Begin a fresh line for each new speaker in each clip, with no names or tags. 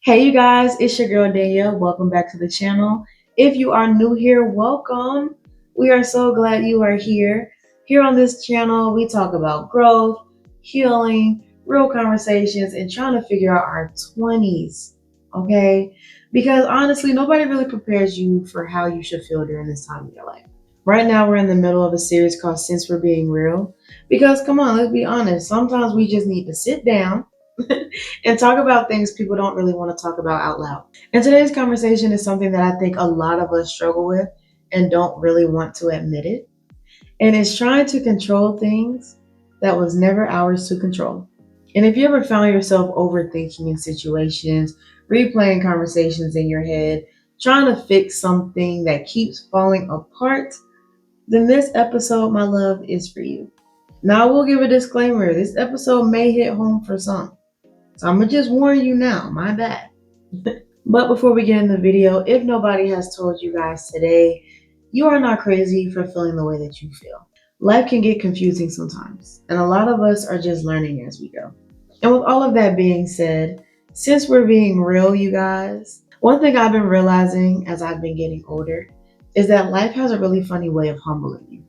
Hey, you guys, it's your girl Danielle. Welcome back to the channel. If you are new here, welcome. We are so glad you are here. Here on this channel, we talk about growth, healing, real conversations, and trying to figure out our 20s. Okay? Because honestly, nobody really prepares you for how you should feel during this time of your life. Right now, we're in the middle of a series called Since We're Being Real. Because, come on, let's be honest, sometimes we just need to sit down and talk about things people don't really want to talk about out loud. And today's conversation is something that I think a lot of us struggle with and don't really want to admit it. And it's trying to control things that was never ours to control. And if you ever found yourself overthinking in situations, replaying conversations in your head, trying to fix something that keeps falling apart, then this episode, my love, is for you. Now, I will give a disclaimer. This episode may hit home for some. So I'm gonna just warn you now, my bad. But before we get in the video, if nobody has told you guys today, you are not crazy for feeling the way that you feel. Life can get confusing sometimes, and a lot of us are just learning as we go. And with all of that being said, since we're being real, you guys, one thing I've been realizing as I've been getting older is that life has a really funny way of humbling you.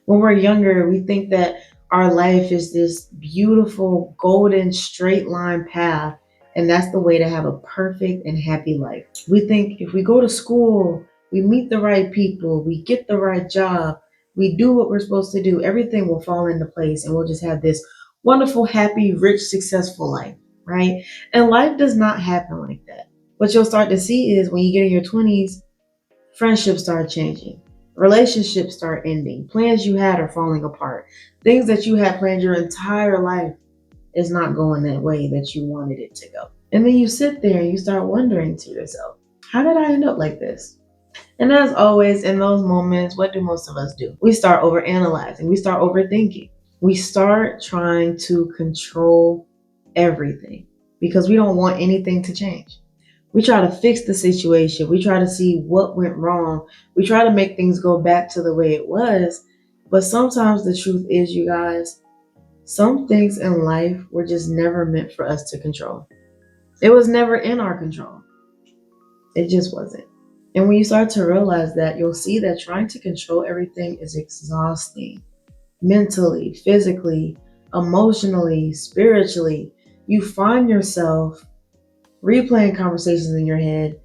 When we're younger, we think that our life is this beautiful, golden, straight line path, and that's the way to have a perfect and happy life. We think if we go to school, we meet the right people, we get the right job, we do what we're supposed to do, everything will fall into place, and we'll just have this wonderful, happy, rich, successful life, right? And life does not happen like that. What you'll start to see is when you get in your 20s, friendships start changing. Relationships start ending. Plans you had are falling apart. Things that you had planned your entire life is not going that way that you wanted it to go. And then you sit there and you start wondering to yourself, how did I end up like this? And as always, in those moments, what do most of us do? We start overanalyzing. We start overthinking. We start trying to control everything because we don't want anything to change. We try to fix the situation. We try to see what went wrong. We try to make things go back to the way it was. But sometimes the truth is, you guys, some things in life were just never meant for us to control. It was never in our control. It just wasn't. And when you start to realize that, you'll see that trying to control everything is exhausting mentally, physically, emotionally, spiritually. You find yourself replaying conversations in your head,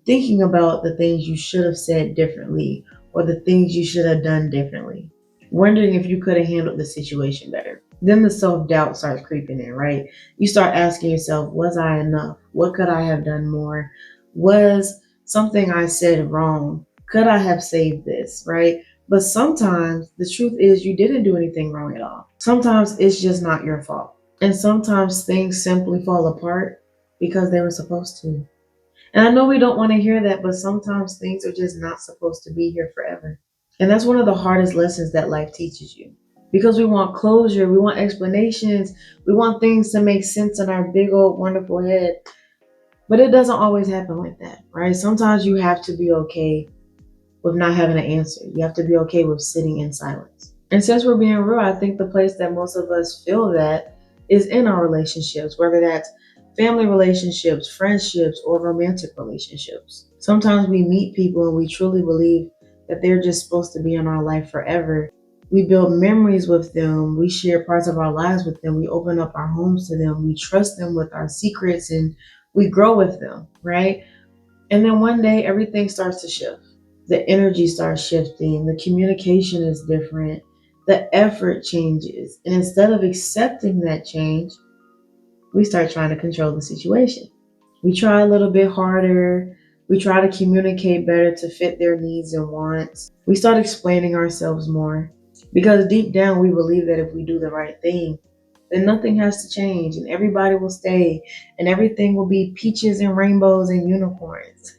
thinking about the things you should have said differently or the things you should have done differently, wondering if you could have handled the situation better. Then the self-doubt starts creeping in, right? You start asking yourself, was I enough? What could I have done more? Was something I said wrong? Could I have saved this, right? But sometimes the truth is you didn't do anything wrong at all. Sometimes it's just not your fault. And sometimes things simply fall apart because they were supposed to. And I know we don't want to hear that, but sometimes things are just not supposed to be here forever. And that's one of the hardest lessons that life teaches you. Because we want closure, we want explanations, we want things to make sense in our big old wonderful head. But it doesn't always happen like that, right? Sometimes you have to be okay with not having an answer. You have to be okay with sitting in silence. And since we're being real, I think the place that most of us feel that is in our relationships, whether that's family relationships, friendships, or romantic relationships. Sometimes we meet people and we truly believe that they're just supposed to be in our life forever. We build memories with them. We share parts of our lives with them. We open up our homes to them. We trust them with our secrets and we grow with them, right? And then one day everything starts to shift. The energy starts shifting. The communication is different. The effort changes. And instead of accepting that change, we start trying to control the situation. We try a little bit harder. We try to communicate better to fit their needs and wants. We start explaining ourselves more because deep down we believe that if we do the right thing, then nothing has to change and everybody will stay and everything will be peaches and rainbows and unicorns.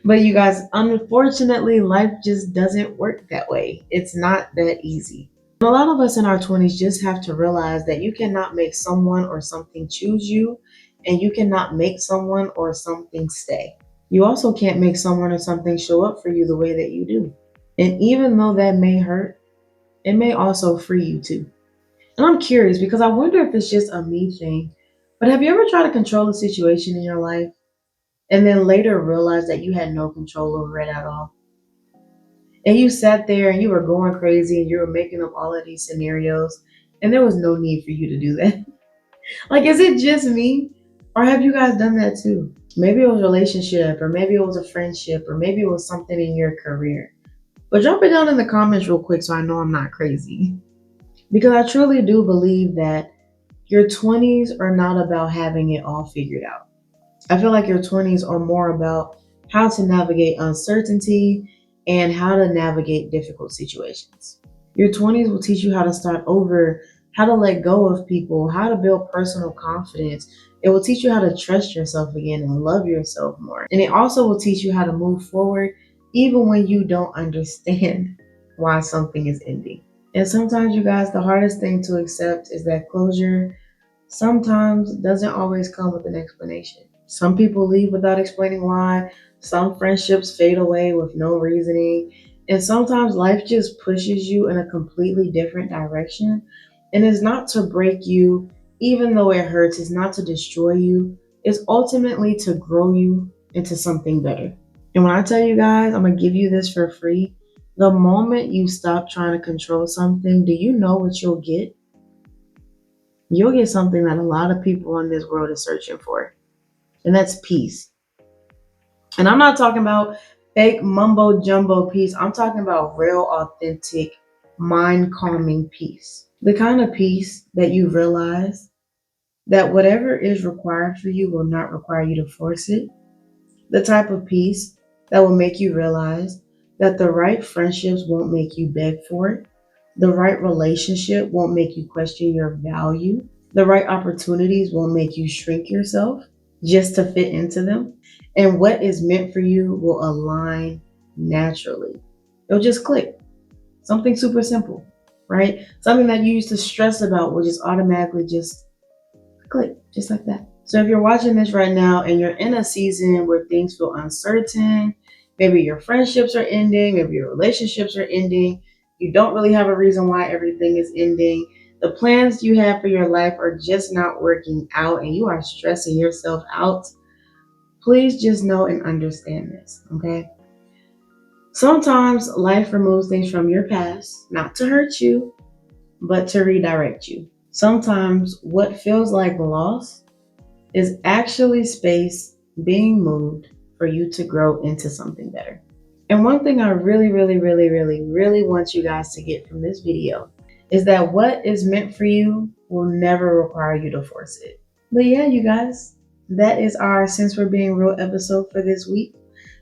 But you guys, unfortunately, life just doesn't work that way. It's not that easy. A lot of us in our 20s just have to realize that you cannot make someone or something choose you, and you cannot make someone or something stay. You also can't make someone or something show up for you the way that you do. And even though that may hurt, it may also free you too. And I'm curious because I wonder if it's just a me thing, but have you ever tried to control a situation in your life? and then later realized that you had no control over it at all. And you sat there and you were going crazy and you were making up all of these scenarios, and there was no need for you to do that. Like, is it just me? Or have you guys done that too? Maybe it was a relationship, or maybe it was a friendship, or maybe it was something in your career. But drop it down in the comments real quick so I know I'm not crazy. Because I truly do believe that your 20s are not about having it all figured out. I feel like your 20s are more about how to navigate uncertainty and how to navigate difficult situations. Your 20s will teach you how to start over, how to let go of people, how to build personal confidence. It will teach you how to trust yourself again and love yourself more. And it also will teach you how to move forward even when you don't understand why something is ending. And sometimes, you guys, the hardest thing to accept is that closure sometimes doesn't always come with an explanation. Some people leave without explaining why, some friendships fade away with no reasoning, and sometimes life just pushes you in a completely different direction. And it's not to break you, even though it hurts, it's not to destroy you, it's ultimately to grow you into something better. And when I tell you guys, I'm gonna give you this for free. The moment you stop trying to control something, do you know what you'll get? You'll get something that a lot of people in this world is searching for, and that's peace. And I'm not talking about fake mumbo jumbo peace. I'm talking about real, authentic, mind calming peace. The kind of peace that you realize that whatever is required for you will not require you to force it. The type of peace that will make you realize that the right friendships won't make you beg for it. The right relationship won't make you question your value. The right opportunities won't make you shrink yourself just to fit into them. And what is meant for you will align naturally. It'll just click. Something super simple, right? Something that you used to stress about will just automatically just click, just like that. So if you're watching this right now and you're in a season where things feel uncertain, maybe your friendships are ending, maybe your relationships are ending, you don't really have a reason why everything is ending, the plans you have for your life are just not working out, and you are stressing yourself out, please just know and understand this, okay? Sometimes life removes things from your past, not to hurt you, but to redirect you. Sometimes what feels like loss is actually space being moved for you to grow into something better. And one thing I really want you guys to get from this video is that what is meant for you will never require you to force it. But yeah, you guys, that is our Since We're Being Real episode for this week.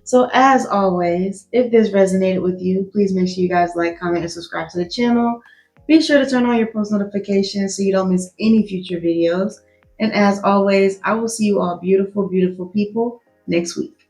So as always, if this resonated with you, please make sure you guys like, comment, and subscribe to the channel. Be sure to turn on your post notifications so you don't miss any future videos. And as always, I will see you all beautiful, beautiful people next week.